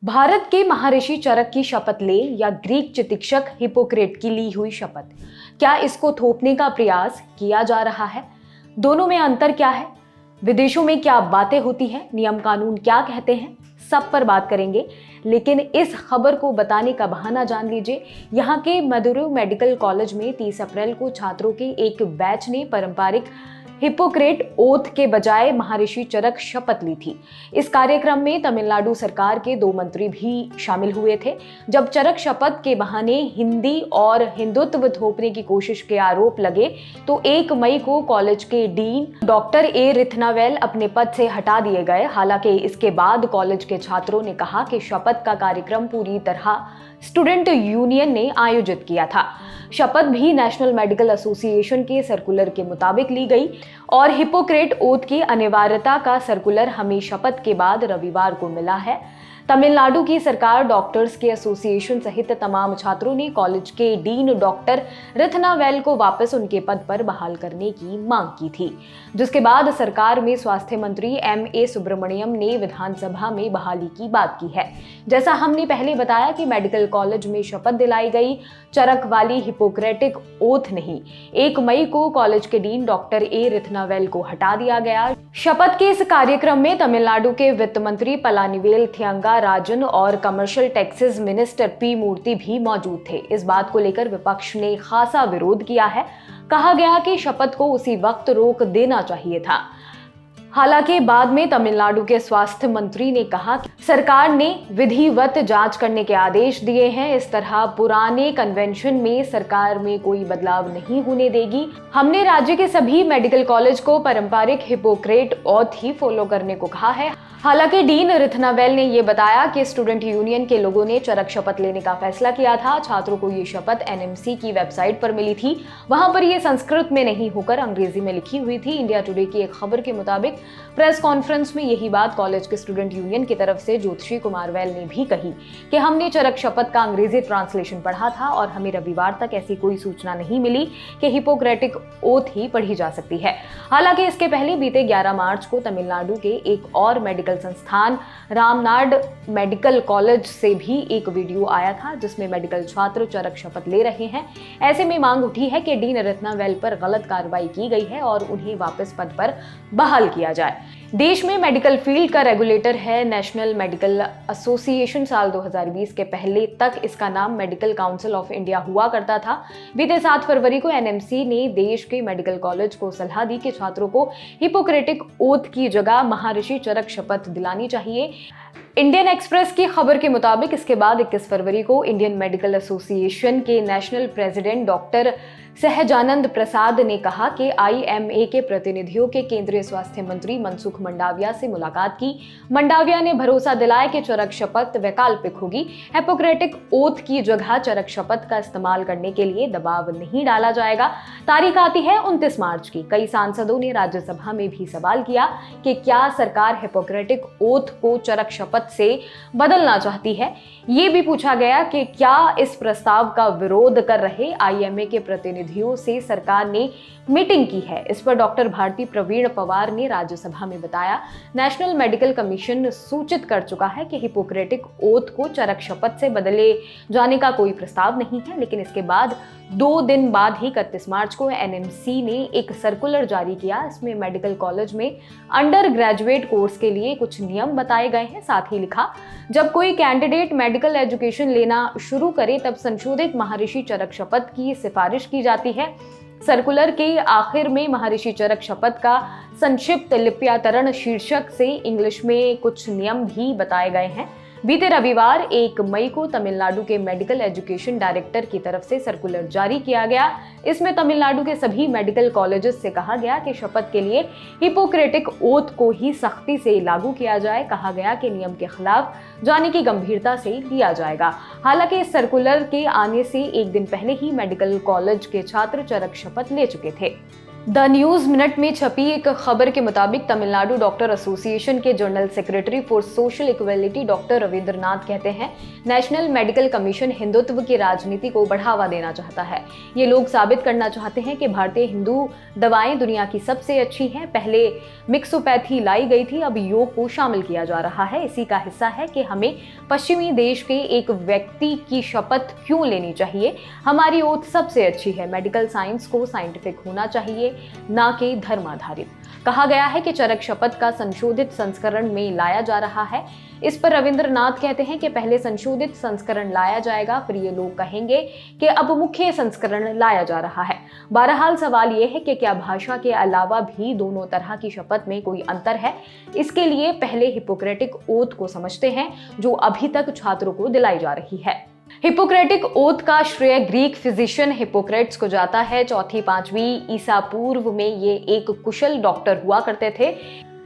भारत के महर्षि चरक की शपथ ले या ग्रीक चिकित्सक हिपोक्रेट की ली हुई शपथ, क्या इसको थोपने का प्रयास किया जा रहा है? दोनों में अंतर क्या है? विदेशों में क्या बातें होती हैं? नियम कानून क्या कहते हैं? सब पर बात करेंगे। लेकिन इस खबर को बताने का बहाना जान लीजिए। यहाँ के मदुरै मेडिकल कॉलेज में 30 अप्रैल को छात्रों के एक बैच ने पारंपरिक हिपोक्रेट ओथ के बजाय महर्षि चरक शपथ ली थी। इस कार्यक्रम में तमिलनाडु सरकार के 2 मंत्री भी शामिल हुए थे। जब चरक शपथ के बहाने हिंदी और हिंदुत्व थोपने की कोशिश के आरोप लगे तो 1 मई को कॉलेज के डीन डॉक्टर ए रिथनावेल अपने पद से हटा दिए गए। हालांकि इसके बाद कॉलेज के छात्रों ने कहा कि शपथ का कार्यक्रम पूरी तरह स्टूडेंट यूनियन ने आयोजित किया था। शपथ भी नेशनल मेडिकल एसोसिएशन के सर्कुलर के मुताबिक ली गई और हिपोक्रेट ओथ की अनिवार्यता का सर्कुलर हमें शपथ के बाद रविवार को मिला है। तमिलनाडु की सरकार, डॉक्टर्स के एसोसिएशन सहित तमाम छात्रों ने कॉलेज के डीन डॉक्टर रिथनावेल को वापस उनके पद पर बहाल करने की मांग की थी, जिसके बाद सरकार में स्वास्थ्य मंत्री M.A. सुब्रमण्यम ने विधानसभा में बहाली की बात की है। जैसा हमने पहले बताया कि मेडिकल कॉलेज में शपथ दिलाई गई चरक वाली हिपोक्रेटिक ओथ नहीं। 1 मई को कॉलेज के डीन डॉक्टर ए रिथनावेल को हटा दिया गया। शपथ के इस कार्यक्रम में तमिलनाडु के वित्त मंत्री पलानिवेल थियंगा राजन और कमर्शियल टैक्सेस मिनिस्टर पी मूर्ति भी मौजूद थे। इस बात को लेकर विपक्ष ने खासा विरोध किया है। कहा गया कि शपथ को उसी वक्त रोक देना चाहिए था। हालांकि बाद में तमिलनाडु के स्वास्थ्य मंत्री ने कहा कि सरकार ने विधिवत जांच करने के आदेश दिए हैं। इस तरह पुराने कन्वेंशन में सरकार में कोई बदलाव नहीं होने देगी। हमने राज्य के सभी मेडिकल कॉलेज को पारंपरिक हिपोक्रेट ओथ ही फॉलो करने को कहा है। हालांकि डीन रिथनावेल ने यह बताया कि स्टूडेंट यूनियन के लोगों ने चरक शपथ लेने का फैसला किया था। छात्रों को ये शपथ NMC की वेबसाइट पर मिली थी। वहां पर यह संस्कृत में नहीं होकर अंग्रेजी में लिखी हुई थी। इंडिया टुडे की एक खबर के मुताबिक प्रेस कॉन्फ्रेंस में यही बात कॉलेज के स्टूडेंट यूनियन की तरफ से ज्योतिषी कुमार वैल ने भी कही कि हमने चरक शपथ का अंग्रेजी ट्रांसलेशन पढ़ा था और हमें रविवार तक ऐसी कोई सूचना नहीं मिली कि हिपोक्रेटिक ओथ ही पढ़ी जा सकती है। हालांकि इसके पहले बीते 11 मार्च को तमिलनाडु के एक और मेडिकल संस्थान रामनाड मेडिकल कॉलेज से भी एक वीडियो आया था जिसमें मेडिकल छात्र चरक शपथ ले रहे हैं। ऐसे में मांग उठी है कि डीन रिथनावेल पर गलत कार्रवाई की गई है और उन्हें वापस पद पर बहाल किया जाए। देश में मेडिकल फील्ड का रेगुलेटर है नेशनल मेडिकल एसोसिएशन। साल 2020 के पहले तक इसका नाम मेडिकल काउंसिल ऑफ इंडिया हुआ करता था। बीते 7 फरवरी को NMC ने देश के मेडिकल कॉलेज को सलाह दी कि छात्रों को हिपोक्रेटिक ओथ की जगह महर्षि चरक शपथ दिलानी चाहिए। इंडियन एक्सप्रेस की खबर के मुताबिक इसके बाद 21 फरवरी को इंडियन मेडिकल एसोसिएशन के नेशनल प्रेसिडेंट डॉक्टर सहजानंद प्रसाद ने कहा कि IMA के प्रतिनिधियों के केंद्रीय स्वास्थ्य मंत्री मनसुख मंडाविया से मुलाकात की। मंडाविया ने भरोसा दिलाया कि चरक शपथ वैकल्पिक होगी। हिपोक्रेटिक ओथ की जगह चरक शपथ का इस्तेमाल करने के लिए दबाव नहीं डाला जाएगा। तारीख आती है 29 मार्च की। कई सांसदों ने राज्यसभा में भी सवाल किया कि क्या सरकार हिपोक्रेटिक ओथ को चरक शपथ से बदलना चाहती है। ये भी पूछा गया कि क्या इस प्रस्ताव का विरोध कर रहे IMA के प्रतिनिधियों से सरकार ने मीटिंग की है। इस पर डॉक्टर भारती प्रवीण पवार ने राज्यसभा में बताया, नेशनल मेडिकल कमीशन सूचित कर चुका है कि हिपोक्रेटिक ओथ को चरक शपथ से बदले जाने का कोई प्रस्ताव नहीं है। लेकिन इसके बाद 2 दिन बाद ही 31 मार्च को NMC ने एक सर्कुलर जारी किया। इसमें मेडिकल कॉलेज में अंडर ग्रेजुएट कोर्स के लिए कुछ नियम बताए गए हैं। साथ ही लिखा, जब कोई कैंडिडेट मेडिकल एजुकेशन लेना शुरू करे तब संशोधित महर्षि चरक शपथ की सिफारिश की जाती है। सर्कुलर के आखिर में महर्षि चरक शपथ का संक्षिप्त लिप्यातरण शीर्षक से इंग्लिश में कुछ नियम भी बताए गए हैं। बीते रविवार 1 मई को तमिलनाडु के मेडिकल एजुकेशन डायरेक्टर की तरफ से सर्कुलर जारी किया गया। इसमें तमिलनाडु के सभी मेडिकल कॉलेजेस से कहा गया कि शपथ के लिए हिपोक्रेटिक ओथ को ही सख्ती से लागू किया जाए। कहा गया कि नियम के खिलाफ जाने की गंभीरता से लिया जाएगा। हालांकि इस सर्कुलर के आने से 1 दिन पहले ही मेडिकल कॉलेज के छात्र चरक शपथ ले चुके थे। द न्यूज मिनट में छपी एक खबर के मुताबिक तमिलनाडु डॉक्टर एसोसिएशन के general secretary for social equality doctor Rabindranath कहते हैं, नेशनल मेडिकल कमीशन हिंदुत्व की राजनीति को बढ़ावा देना चाहता है। ये लोग साबित करना चाहते हैं कि भारतीय हिंदू दवाएं दुनिया की सबसे अच्छी हैं। पहले मिक्सोपैथी लाई गई थी, अब योग को शामिल किया जा रहा है। इसी का हिस्सा है कि हमें पश्चिमी देश के एक व्यक्ति की शपथ क्यों लेनी चाहिए। हमारी ओथ सबसे अच्छी है। मेडिकल साइंस को साइंटिफिक होना चाहिए, ना कि धर्म आधारित। कहा गया है कि चरक शपथ का संशोधित संस्करण में लाया जा रहा है। इस पर रविंद्रनाथ कहते हैं कि पहले संशोधित संस्करण लाया जाएगा, फिर ये लोग कहेंगे कि अब मुख्य संस्करण लाया जा रहा है। बहरहाल सवाल ये है कि क्या भाषा के अलावा भी दोनों तरह की शपथ में कोई अंतर है। इसके लिए पहले हिपोक्रेटिक ओथ को समझते हैं, जो अभी तक छात्रों को दिलाई जा रही है। हिपोक्रेटिक ओथ का श्रेय ग्रीक फिजिशियन हिपोक्रेट्स को जाता है। 4वीं-5वीं ईसा पूर्व में ये एक कुशल डॉक्टर हुआ करते थे।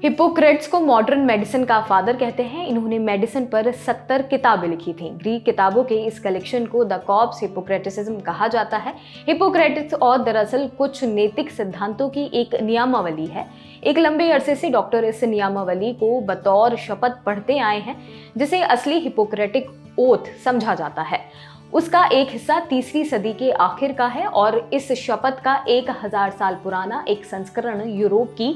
हिपोक्रेट्स को मॉडर्न मेडिसिन का फादर कहते हैं। इन्होंने मेडिसिन पर 70 किताबें लिखी थीं। ग्रीक किताबों के इस कलेक्शन को द कॉर्पस हिपोक्रेटिसिज्म कहा जाता है। हिपोक्रेटिस और दरअसल कुछ नैतिक सिद्धांतों की एक नियमावली है। एक लंबे अरसे से डॉक्टर इस नियमावली को बतौर शपथ पढ़ते आए हैं, जिसे असली हिपोक्रेटिक ओथ समझा जाता है। उसका एक हिस्सा 3वीं सदी के आखिर का है और इस शपथ का 1000 साल पुराना एक संस्करण यूरोप की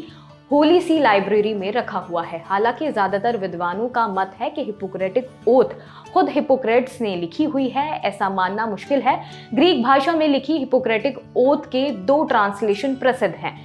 होली सी लाइब्रेरी में रखा हुआ है। हालांकि ज्यादातर विद्वानों का मत है कि हिपोक्रेटिक ओथ खुद हिपोक्रेट्स ने लिखी हुई है। ऐसा मानना मुश्किल है। ग्रीक भाषा में लिखी हिपोक्रेटिक ओथ के 2 ट्रांसलेशन प्रसिद्ध हैं।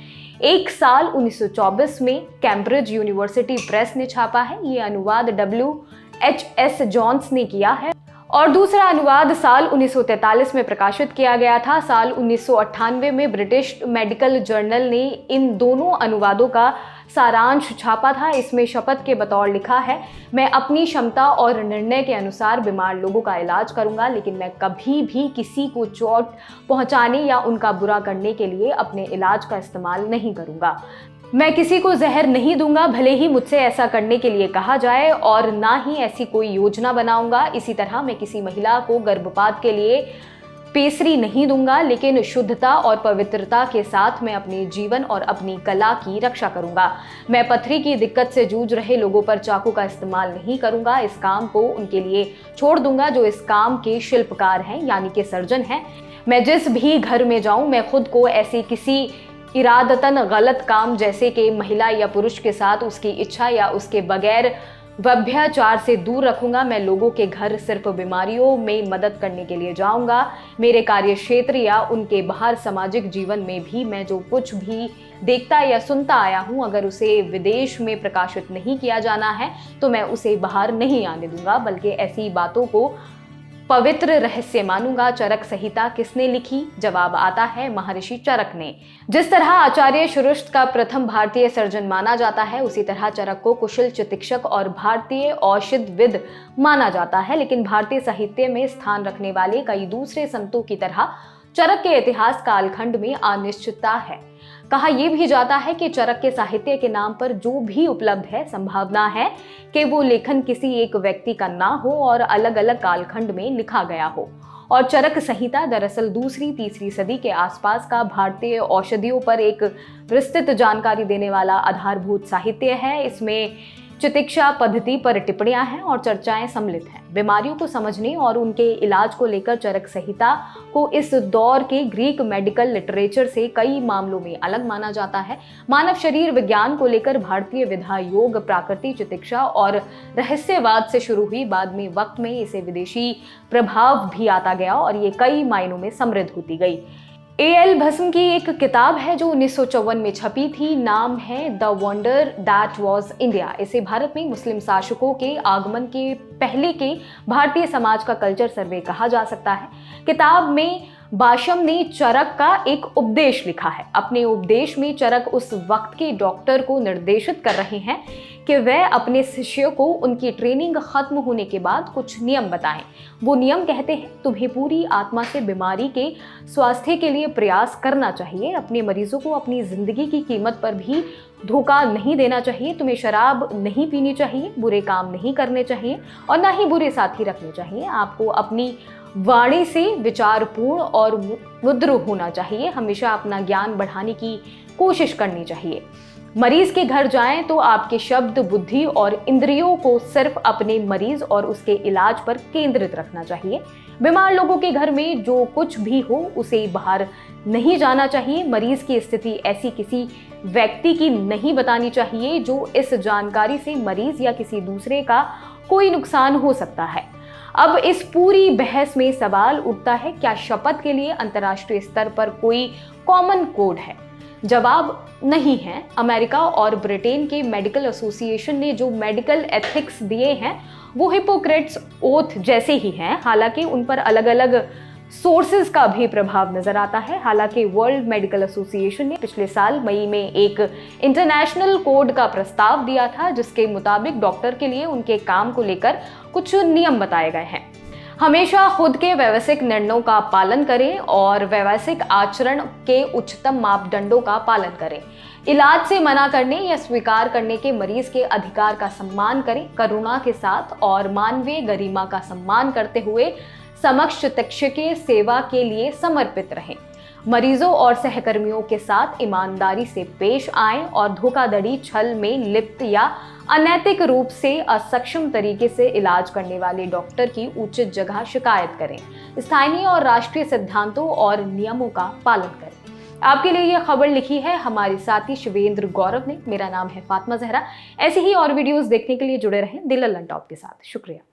एक साल 1924 में कैम्ब्रिज यूनिवर्सिटी प्रेस ने छापा है। ये अनुवाद WHS जॉन्स ने किया है और दूसरा अनुवाद साल 1943 में प्रकाशित किया गया था। साल 1998 में ब्रिटिश मेडिकल जर्नल ने इन दोनों अनुवादों का सारांश छापा था। इसमें शपथ के बतौर लिखा है, मैं अपनी क्षमता और निर्णय के अनुसार बीमार लोगों का इलाज करूंगा, लेकिन मैं कभी भी किसी को चोट पहुंचाने या उनका बुरा करने के लिए अपने इलाज का इस्तेमाल नहीं करूंगा। मैं किसी को जहर नहीं दूंगा, भले ही मुझसे ऐसा करने के लिए कहा जाए, और ना ही ऐसी कोई योजना बनाऊंगा। इसी तरह मैं किसी महिला को गर्भपात के लिए पेसरी नहीं दूंगा, लेकिन शुद्धता और पवित्रता के साथ मैं अपने जीवन और अपनी कला की रक्षा करूंगा। मैं पथरी की दिक्कत से जूझ रहे लोगों पर चाकू का इस्तेमाल नहीं करूंगा। इस काम को उनके लिए छोड़ दूंगा जो इस काम के शिल्पकार हैं, यानी कि सर्जन हैं। मैं जिस भी घर में जाऊं, मैं खुद को ऐसी किसी इरादतन गलत काम, जैसे कि महिला या पुरुष के साथ उसकी इच्छा या उसके बगैर व्यभिचार से दूर रखूंगा। मैं लोगों के घर सिर्फ बीमारियों में मदद करने के लिए जाऊंगा। मेरे कार्य क्षेत्र या उनके बाहर सामाजिक जीवन में भी मैं जो कुछ भी देखता या सुनता आया हूं, अगर उसे विदेश में प्रकाशित नहीं किया जाना है तो मैं उसे बाहर नहीं आने दूंगा, बल्कि ऐसी बातों को पवित्र रहस्य मानूंगा। चरक संहिता किसने लिखी? जवाब आता है महर्षि चरक ने। जिस तरह आचार्य श्रुष्ट का प्रथम भारतीय सर्जन माना जाता है, उसी तरह चरक को कुशल चिकित्सक और भारतीय औषधविद माना जाता है। लेकिन भारतीय साहित्य में स्थान रखने वाले कई दूसरे संतों की तरह चरक के इतिहास कालखंड में अनिश्चितता है। कहा यह भी जाता है कि चरक के साहित्य के नाम पर जो भी उपलब्ध है, संभावना है कि वो लेखन किसी एक व्यक्ति का ना हो और अलग अलग कालखंड में लिखा गया हो। और चरक संहिता दरअसल 2री-3री सदी के आसपास का भारतीय औषधियों पर एक विस्तृत जानकारी देने वाला आधारभूत साहित्य है। इसमें चिकित्सा पद्धति पर टिप्पणियां हैं और चर्चाएं सम्मिलित हैं। बीमारियों को समझने और उनके इलाज को लेकर चरक संहिता को इस दौर के ग्रीक मेडिकल लिटरेचर से कई मामलों में अलग माना जाता है। मानव शरीर विज्ञान को लेकर भारतीय विधा, योग, प्राकृतिक चिकित्सा और रहस्यवाद से शुरू हुई। बाद में वक्त में इसे विदेशी प्रभाव भी आता गया और ये कई मायनों में समृद्ध होती गई। A.L. भस्म की एक किताब है जो 1954 में छपी थी। नाम है the wonder that was India. इसे भारत में मुस्लिम शासकों के आगमन के पहले के भारतीय समाज का कल्चर सर्वे कहा जा सकता है। किताब में बाशम ने चरक का एक उपदेश लिखा है। अपने उपदेश में चरक उस वक्त के डॉक्टर को निर्देशित कर रहे हैं कि वह अपने शिष्यों को उनकी ट्रेनिंग खत्म होने के बाद कुछ नियम बताएं। वो नियम कहते हैं, तुम्हें पूरी आत्मा से बीमारी के स्वास्थ्य के लिए प्रयास करना चाहिए। अपने मरीजों को अपनी जिंदगी की कीमत पर भी धोखा नहीं देना चाहिए। तुम्हें शराब नहीं पीनी चाहिए, बुरे काम नहीं करने चाहिए और ना ही बुरे साथी रखने चाहिए। आपको अपनी वाणी से विचारपूर्ण और मुद्र होना चाहिए। हमेशा अपना ज्ञान बढ़ाने की कोशिश करनी चाहिए। मरीज के घर जाएं तो आपके शब्द, बुद्धि और इंद्रियों को सिर्फ अपने मरीज और उसके इलाज पर केंद्रित रखना चाहिए। बीमार लोगों के घर में जो कुछ भी हो उसे बाहर नहीं जाना चाहिए। मरीज की स्थिति ऐसी किसी व्यक्ति की नहीं बतानी चाहिए जो इस जानकारी से मरीज या किसी दूसरे का कोई नुकसान हो सकता है। अब इस पूरी बहस में सवाल उठता है, क्या शपथ के लिए अंतर्राष्ट्रीय स्तर पर कोई कॉमन कोड है? जवाब नहीं है। अमेरिका और ब्रिटेन के मेडिकल एसोसिएशन ने जो मेडिकल एथिक्स दिए हैं वो हिपोक्रेट्स ओथ जैसे ही हैं। हालांकि उन पर अलग अलग सोर्सेज का भी प्रभाव नजर आता है। हालांकि वर्ल्ड मेडिकल एसोसिएशन ने पिछले साल मई में एक इंटरनेशनल कोड का प्रस्ताव दिया था, जिसके मुताबिक डॉक्टर के लिए उनके काम को लेकर कुछ नियम बताए गए हैं। हमेशा खुद के व्यवसायिक निर्णयों का पालन करें और व्यवसायिक आचरण के उच्चतम मापदंडों का पालन करें। इलाज से मना करने या स्वीकार करने के मरीज के अधिकार का सम्मान करें। करुणा के साथ और मानवीय गरिमा का सम्मान करते हुए समक्ष चिकित्सकीय सेवा के लिए समर्पित रहें। मरीजों और सहकर्मियों के साथ ईमानदारी से पेश आएं और धोखाधड़ी, छल में लिप्त या अनैतिक रूप से असक्षम तरीके से इलाज करने वाले डॉक्टर की उचित जगह शिकायत करें। स्थानीय और राष्ट्रीय सिद्धांतों और नियमों का पालन करें। आपके लिए यह खबर लिखी है हमारे साथी शिवेंद्र गौरव ने। मेरा नाम है फातिमा जहरा। ऐसे ही और वीडियोस देखने के लिए जुड़े रहें दिल लॉन्टॉप के साथ। शुक्रिया।